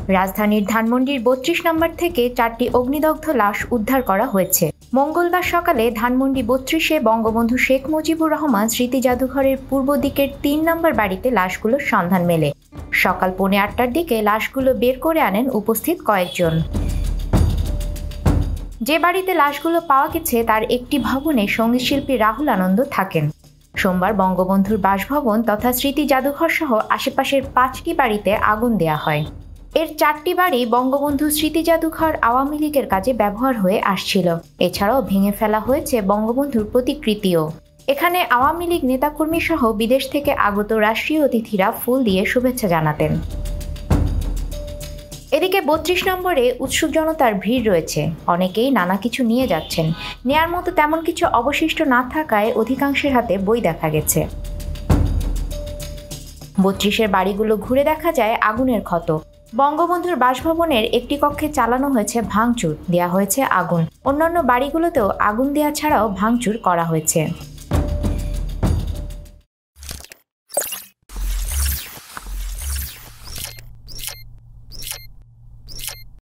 রাজধানীর ধানমন্ডির ৩২ নম্বর থেকে ৪টি অগ্নিদগ্ধ লাশ উদ্ধার করা হয়েছে। মঙ্গলবার সকালে ধানমন্ডি ৩২-এ বঙ্গবন্ধু শেখ মুজিবুর রহমান স্মৃতি জাদুঘরের পূর্ব দিকের ৩ নম্বর বাড়িতে লাশগুলোর সন্ধান মেলে। সকাল 8:45টার দিকে লাশগুলো বের করে আনেন উপস্থিত কয়েকজন। যে বাড়িতে লাশগুলো পাওয়া গেছে তার একটি ভবনে সঙ্গীতশিল্পী রাহুল আনন্দ থাকেন। সোমবার বঙ্গবন্ধুর বাসভবন তথা স্মৃতি জাদুঘর সহ আশেপাশের 5টি বাড়িতে আগুন দেয়া হয়। এর 4টি বাড়ি বঙ্গবন্ধু স্মৃতি জাদুঘর আওয়ামী লীগের কাজে ব্যবহার হয়ে আসছিল। এছাড়াও ভেঙে ফেলা হয়েছে বঙ্গবন্ধুর প্রতিকৃতিও। এখানে আওয়ামী লীগ নেতাকর্মী সহ বিদেশ থেকে আগত রাষ্ট্রীয় অতিথিরা ফুল দিয়ে শুভেচ্ছা জানাতেন। এদিকে ৩২ নম্বরে উৎসুক জনতার ভিড় রয়েছে। অনেকেই নানা কিছু নিয়ে যাচ্ছেন। নেয়ার মতো তেমন কিছু অবশিষ্ট না থাকায় অধিকাংশের হাতে বই দেখা গেছে। ৩২-এর বাড়িগুলো ঘুরে দেখা যায় আগুনের ক্ষত। বঙ্গবন্ধুর বাসভবনের একটি কক্ষে চালানো হয়েছে ভাঙচুর, দেয়া হয়েছে আগুন। অন্যান্য বাড়িগুলোতেও আগুন দেয়া ছাড়াও ভাঙচুর করা হয়েছে।